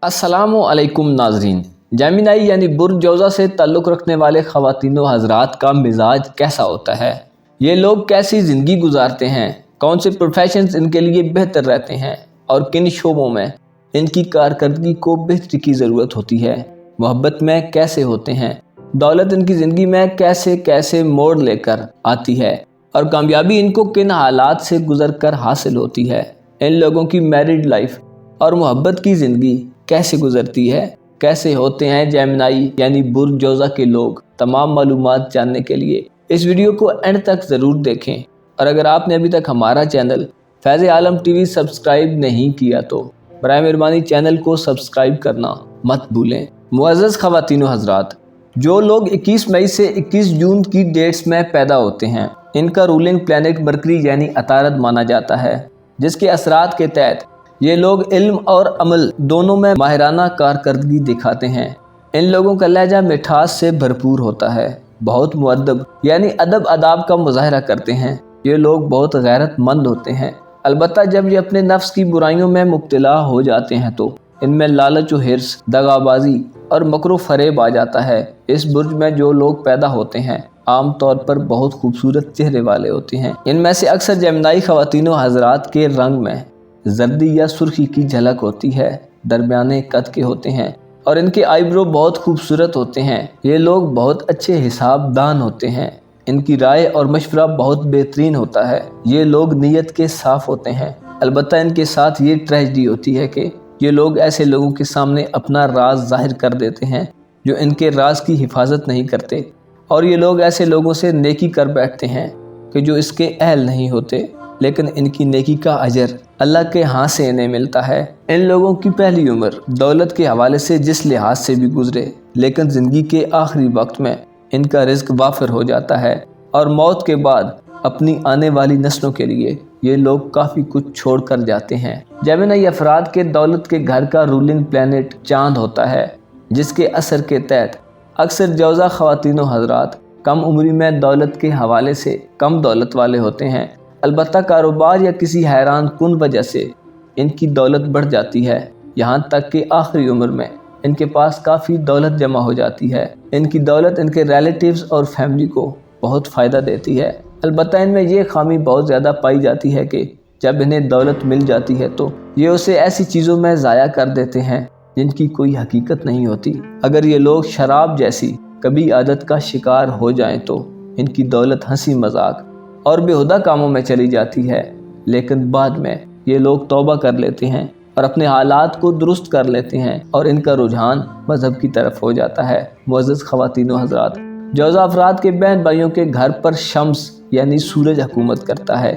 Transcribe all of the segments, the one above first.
अस्सलामुअलैकुम नाजरीन। जेमिनी यानी बुर्ज जोज़ा से ताल्लुक़ रखने वाले ख़वातीन व हज़रात का मिजाज कैसा होता है, ये लोग कैसी ज़िंदगी गुजारते हैं, कौन से प्रोफेशंस इनके लिए बेहतर रहते हैं और किन शोबों में इनकी कारकर्दगी को बेहतरी की ज़रूरत होती है, मोहब्बत में कैसे होते हैं, दौलत इनकी ज़िंदगी में कैसे कैसे मोड़ लेकर आती है और कामयाबी इनको किन हालात से गुज़र कर हासिल होती है, इन लोगों की मैरिड लाइफ और मोहब्बत की ज़िंदगी कैसे गुजरती है, कैसे होते हैं जेमिनी यानी बुर्ज जोज़ा के लोग। तमाम मालूमात जानने के लिए इस वीडियो को एंड तक ज़रूर देखें और अगर आपने अभी तक हमारा चैनल फैज़ आलम टीवी सब्सक्राइब नहीं किया तो बराए मेहरबानी चैनल को सब्सक्राइब करना मत भूलें। मुअज़्ज़ज़ ख़वातीन व हज़रात, जो लोग 21 मई से 21 जून की डेट्स में पैदा होते हैं, इनका रूलिंग प्लैनेट मरकरी यानी अतारद माना जाता है, जिसके असरात के तहत ये लोग इल्म और अमल दोनों में माहिराना कारकर्दगी दिखाते हैं। इन लोगों का लहजा मिठास से भरपूर होता है, बहुत मुअद्दब यानी अदब अदाब का मुजाहरा करते हैं। ये लोग बहुत गैरतमंद होते हैं। अलबत्ता जब ये अपने नफ्स की बुराइयों में मुब्तला हो जाते हैं तो इनमें लालच व हिर्स, दगाबाजी और मकरो फरेब आ जाता है। इस बुर्ज में जो लोग पैदा होते हैं आम तौर पर बहुत खूबसूरत चेहरे वाले होते हैं। इनमें से अक्सर जेमिनी ख़वातीन व हज़रात के रंग में जर्दी या सुर्खी की झलक होती है, दरमियाने कद के होते हैं और इनके आईब्रो बहुत खूबसूरत होते हैं। ये लोग बहुत अच्छे हिसाबदान होते हैं, इनकी राय और मशवरा बहुत बेहतरीन होता है। ये लोग नीयत के साफ होते हैं। अलबत्ता इनके साथ ये ट्रेजेडी होती है कि ये लोग ऐसे लोगों के सामने अपना राज जाहिर कर देते हैं जो इनके राज की हिफाजत नहीं करते, और ये लोग ऐसे लोगों से नेकी कर बैठते हैं कि जो इसके अहल नहीं होते, लेकिन इनकी नेकी का अजर अल्लाह के हाथ से इन्हें मिलता है। इन लोगों की पहली उम्र दौलत के हवाले से जिस लिहाज से भी गुजरे, लेकिन ज़िंदगी के आखिरी वक्त में इनका रिज़्क वाफिर हो जाता है और मौत के बाद अपनी आने वाली नस्लों के लिए ये लोग काफ़ी कुछ छोड़ कर जाते हैं। जेमिनी अफराद के दौलत के घर का रूलिंग प्लैनेट चाँद होता है, जिसके असर के तहत अक्सर जोज़ा ख़वातीन व हज़रात कम उम्री में दौलत के हवाले से कम दौलत वाले होते हैं। अलबत्ता कारोबार या किसी हैरान कुन वजह से इनकी दौलत बढ़ जाती है, यहाँ तक कि आखिरी उम्र में इनके पास काफ़ी दौलत जमा हो जाती है। इनकी दौलत इनके रिलेटिव्स और फैमिली को बहुत फ़ायदा देती है। अलबत्ता इनमें ये खामी बहुत ज़्यादा पाई जाती है कि जब इन्हें दौलत मिल जाती है तो ये उसे ऐसी चीज़ों में ज़ाया कर देते हैं जिनकी कोई हकीकत नहीं होती। अगर ये लोग शराब जैसी कभी आदत का शिकार हो जाएं तो इनकी दौलत हंसी मजाक और बेहुदा कामों में चली जाती है, लेकिन बाद में ये लोग तौबा कर लेते हैं और अपने हालात को दुरुस्त कर लेते हैं और इनका रुझान मज़हब की तरफ हो जाता है। मुअज़्ज़ज़ ख़वातीन व हज़रात, जोज़ा अफराद के बहन भाइयों के घर पर शम्स यानी सूरज हुकूमत करता है।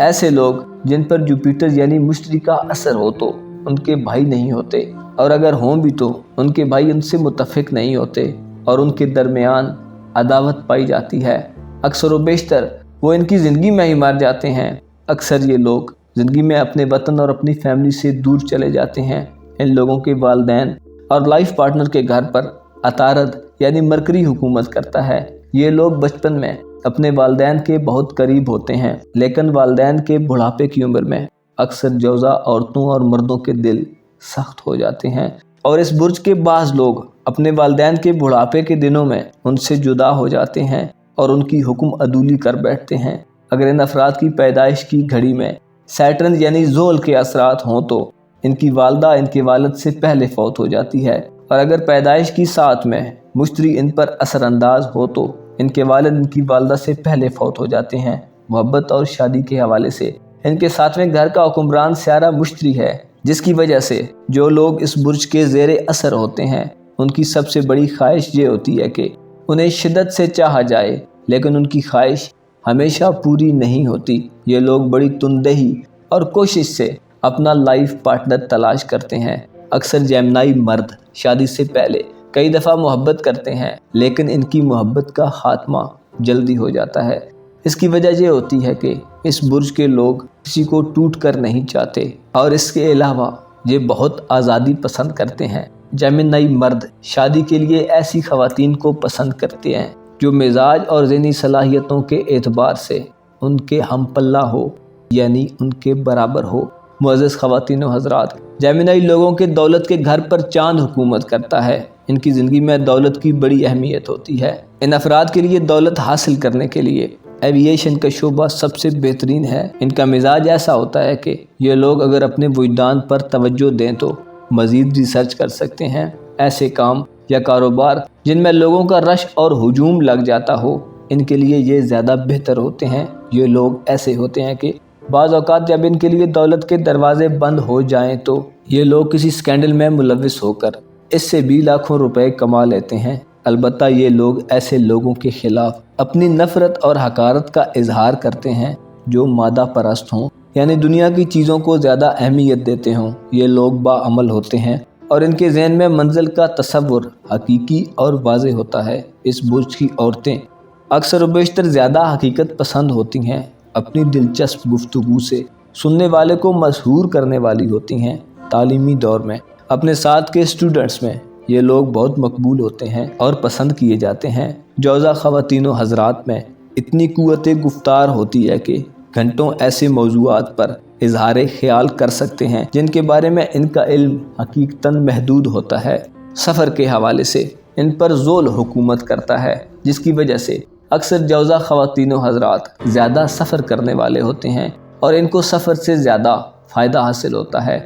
ऐसे लोग जिन पर जुपिटर यानी मुश्तरी का असर हो तो उनके भाई नहीं होते, और अगर हों भी तो उनके भाई उनसे मुत्तफ़िक नहीं होते और उनके दरमियान अदावत पाई जाती है। अक्सर व बेशतर वो इनकी ज़िंदगी में ही मर जाते हैं। अक्सर ये लोग ज़िंदगी में अपने वतन और अपनी फैमिली से दूर चले जाते हैं। इन लोगों के वालिदैन और लाइफ पार्टनर के घर पर अतारद यानी मरकरी हुकूमत करता है। ये लोग बचपन में अपने वालिदैन के बहुत करीब होते हैं, लेकिन वालिदैन के बुढ़ापे की उम्र में अक्सर जोज़ा औरतों और मर्दों के दिल सख्त हो जाते हैं और इस बुर्ज के बाज़ लोग अपने वालिदैन के बुढ़ापे के दिनों में उनसे जुदा हो जाते हैं और उनकी हुक्म अदूली कर बैठते हैं। अगर इन अफराद की पैदाइश की घड़ी में सैटर्न यानी ज़ोल के असरात हों तो इनकी वालदा इनके वालिद से पहले फौत हो जाती है, और अगर पैदाइश की साथ में मुश्तरी इन पर असरअंदाज हो तो इनके वालिद इनकी वालदा से पहले फौत हो जाते हैं। मोहब्बत और शादी के हवाले से इनके सातवें घर का हुक्मरान स्यारा मुश्तरी है, जिसकी वजह से जो लोग इस बुर्ज के ज़ेरे असर होते हैं उनकी सबसे बड़ी ख्वाहिश ये होती है कि उन्हें शिद्दत से चाहा जाए, लेकिन उनकी ख्वाहिश हमेशा पूरी नहीं होती। ये लोग बड़ी तुंदही और कोशिश से अपना लाइफ पार्टनर तलाश करते हैं। अक्सर जेमिनी मर्द शादी से पहले कई दफ़ा मोहब्बत करते हैं, लेकिन इनकी मोहब्बत का खात्मा जल्दी हो जाता है। इसकी वजह ये होती है कि इस बुर्ज के लोग किसी को टूट कर नहीं चाहते, और इसके अलावा ये बहुत आज़ादी पसंद करते हैं। जेमिनी मर्द शादी के लिए ऐसी ख़वातीन को पसंद करते हैं जो मिजाज और ज़हनी सलाहियतों के एतबार से उनके हमपल्ला हो, यानी उनके बराबर हो। معزز خواتین و حضرات، جیمنائی لوگوں کے دولت کے گھر پر چاند حکومت کرتا ہے۔ ان کی زندگی میں دولت کی بڑی اہمیت ہوتی ہے۔ ان افراد کے لیے دولت حاصل کرنے کے لیے ایوییشن کا شعبہ سب سے بہترین ہے۔ ان کا مزاج ایسا ہوتا ہے کہ یہ لوگ اگر اپنے وجدان پر توجہ دیں تو مزید ریسرچ کر سکتے ہیں۔ ایسے کام یا کاروبار جن میں لوگوں کا رش اور ہجوم لگ جاتا ہو، ان کے لیے یہ زیادہ بہتر ہوتے ہیں۔ یہ لوگ ایسے ہوتے ہیں کہ بعض اوقات جب ان کے لیے دولت کے دروازے بند ہو جائیں تو یہ لوگ کسی سکینڈل میں ملوث ہو کر اس سے بھی لاکھوں روپے کما لیتے ہیں۔ البتہ یہ لوگ ایسے لوگوں کے خلاف اپنی نفرت اور حقارت کا اظہار کرتے ہیں جو مادہ پرست ہوں، یعنی دنیا کی چیزوں کو زیادہ اہمیت دیتے ہوں۔ یہ لوگ باعمل ہوتے ہیں اور ان کے ذہن میں منزل کا تصور حقیقی اور واضح ہوتا ہے۔ اس برج کی عورتیں اکثر و بیشتر زیادہ حقیقت پسند ہوتی ہیں، اپنی دلچسپ گفتگو سے سننے والے کو مسحور کرنے والی ہوتی ہیں۔ تعلیمی دور میں اپنے ساتھ کے اسٹوڈنٹس میں یہ لوگ بہت مقبول ہوتے ہیں اور پسند کیے جاتے ہیں۔ جوزا خواتین و حضرات میں اتنی قوت گفتار ہوتی ہے کہ گھنٹوں ایسے موضوعات پر اظہار خیال کر سکتے ہیں جن کے بارے میں ان کا علم حقیقتاً محدود ہوتا ہے۔ سفر کے حوالے سے ان پر ذول حکومت کرتا ہے، جس کی وجہ سے اکثر جوزا خواتین و حضرات زیادہ سفر کرنے والے ہوتے ہیں اور ان کو سفر سے زیادہ فائدہ حاصل ہوتا ہے۔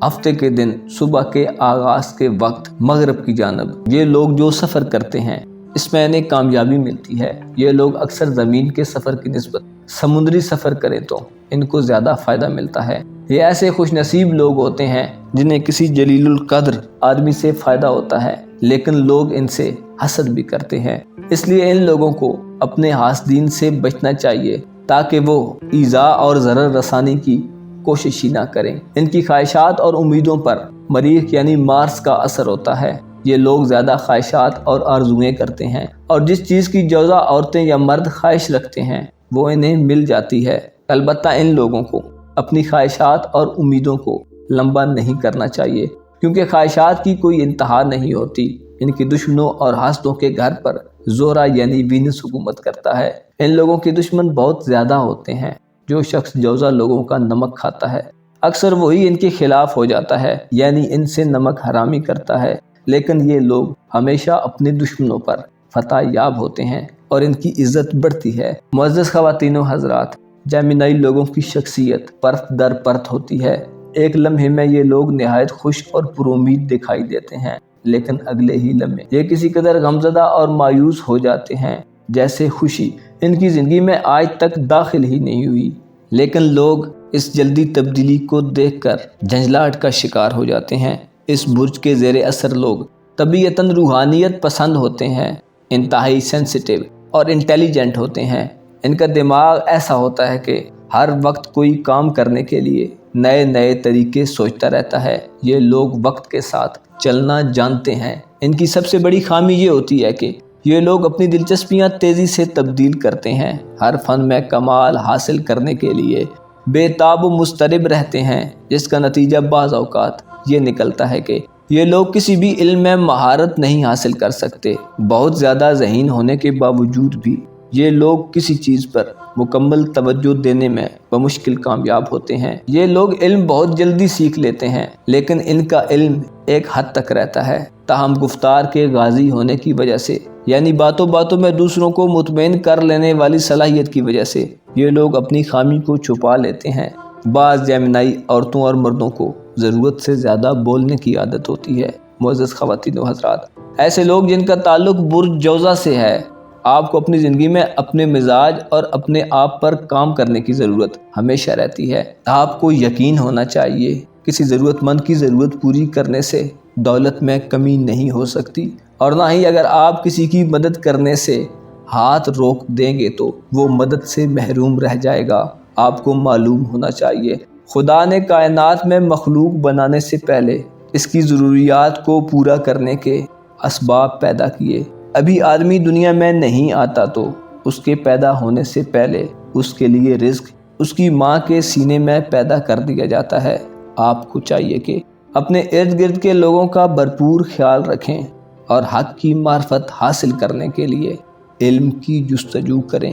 ہفتے کے دن صبح کے آغاز کے وقت مغرب کی جانب یہ لوگ جو سفر کرتے ہیں اس میں انہیں کامیابی ملتی ہے۔ یہ لوگ اکثر زمین کے سفر کی نسبت سمندری سفر کریں تو ان کو زیادہ فائدہ ملتا ہے۔ یہ ایسے خوش نصیب لوگ ہوتے ہیں جنہیں کسی جلیل القدر آدمی سے فائدہ ہوتا ہے، لیکن لوگ ان سے حسد بھی کرتے ہیں۔ اس لیے ان لوگوں کو اپنے حاسدین سے بچنا چاہیے تاکہ وہ ایذا اور ضرر رسانی کی کوشش ہی نہ کریں۔ ان کی خواہشات اور امیدوں پر مریخ یعنی مارس کا اثر ہوتا ہے۔ یہ لوگ زیادہ خواہشات اور آرزوئیں کرتے ہیں اور جس چیز کی جوزا عورتیں یا مرد خواہش رکھتے ہیں وہ انہیں مل جاتی ہے۔ البتہ ان لوگوں کو اپنی خواہشات اور امیدوں کو لمبا نہیں کرنا چاہیے، کیونکہ خواہشات کی کوئی انتہا نہیں ہوتی۔ ان کے دشمنوں اور حاسدوں کے گھر پر زہرہ یعنی وینس حکومت کرتا ہے۔ ان لوگوں کے دشمن بہت زیادہ ہوتے ہیں۔ جو شخص جوزا لوگوں کا نمک کھاتا ہے اکثر وہی ان کے خلاف ہو جاتا ہے، یعنی ان سے نمک حرامی کرتا ہے، لیکن یہ لوگ ہمیشہ اپنے دشمنوں پر فتح یاب ہوتے ہیں اور ان کی عزت بڑھتی ہے۔ معزز خواتین و حضرات، جیمنائی لوگوں کی شخصیت پرت در پرت ہوتی ہے۔ ایک لمحے میں یہ لوگ نہایت خوش اور پرامید دکھائی دیتے ہیں، لیکن اگلے ہی لمحے یہ کسی قدر غمزدہ اور مایوس ہو جاتے ہیں جیسے خوشی ان کی زندگی میں آج تک داخل ہی نہیں ہوئی۔ لیکن لوگ اس جلدی تبدیلی کو دیکھ کر جھنجھلاہٹ کا شکار ہو جاتے ہیں۔ اس برج کے زیر اثر لوگ طبیعتاً روحانیت پسند ہوتے ہیں، انتہائی سینسیٹیو اور انٹیلیجنٹ ہوتے ہیں۔ ان کا دماغ ایسا ہوتا ہے کہ ہر وقت کوئی کام کرنے کے لیے نئے نئے طریقے سوچتا رہتا ہے۔ یہ لوگ وقت کے ساتھ چلنا جانتے ہیں۔ ان کی سب سے بڑی خامی یہ ہوتی ہے کہ یہ لوگ اپنی دلچسپیاں تیزی سے تبدیل کرتے ہیں۔ ہر فن میں کمال حاصل کرنے کے لیے بے تاب و مضطرب رہتے ہیں، جس کا نتیجہ بعض اوقات یہ نکلتا ہے کہ یہ لوگ کسی بھی علم میں مہارت نہیں حاصل کر سکتے۔ بہت زیادہ ذہین ہونے کے باوجود بھی یہ لوگ کسی چیز پر مکمل توجہ دینے میں بمشکل کامیاب ہوتے ہیں۔ یہ لوگ علم بہت جلدی سیکھ لیتے ہیں، لیکن ان کا علم ایک حد تک رہتا ہے۔ تاہم گفتار کے غازی ہونے کی وجہ سے، یعنی باتوں باتوں میں دوسروں کو مطمئن کر لینے والی صلاحیت کی وجہ سے، یہ لوگ اپنی خامی کو چھپا لیتے ہیں۔ بعض جیمنائی عورتوں اور مردوں کو ضرورت سے زیادہ بولنے کی عادت ہوتی ہے۔ معزز خواتین و حضرات، ایسے لوگ جن کا تعلق برج جوزا سے ہے، آپ کو اپنی زندگی میں اپنے مزاج اور اپنے آپ پر کام کرنے کی ضرورت ہمیشہ رہتی ہے۔ آپ کو یقین ہونا چاہیے کسی ضرورت مند کی ضرورت پوری کرنے سے دولت میں کمی نہیں ہو سکتی، اور نہ ہی اگر آپ کسی کی مدد کرنے سے ہاتھ روک دیں گے تو وہ مدد سے محروم رہ جائے گا۔ آپ کو معلوم ہونا چاہیے خدا نے کائنات میں مخلوق بنانے سے پہلے اس کی ضروریات کو پورا کرنے کے اسباب پیدا کیے۔ ابھی آدمی دنیا میں نہیں آتا تو اس کے پیدا ہونے سے پہلے اس کے لیے رزق اس کی ماں کے سینے میں پیدا کر دیا جاتا ہے۔ آپ کو چاہیے کہ اپنے ارد گرد کے لوگوں کا بھرپور خیال رکھیں اور حق کی معرفت حاصل کرنے کے لیے علم کی جستجو کریں۔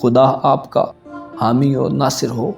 خدا آپ کا حامی اور ناصر ہو۔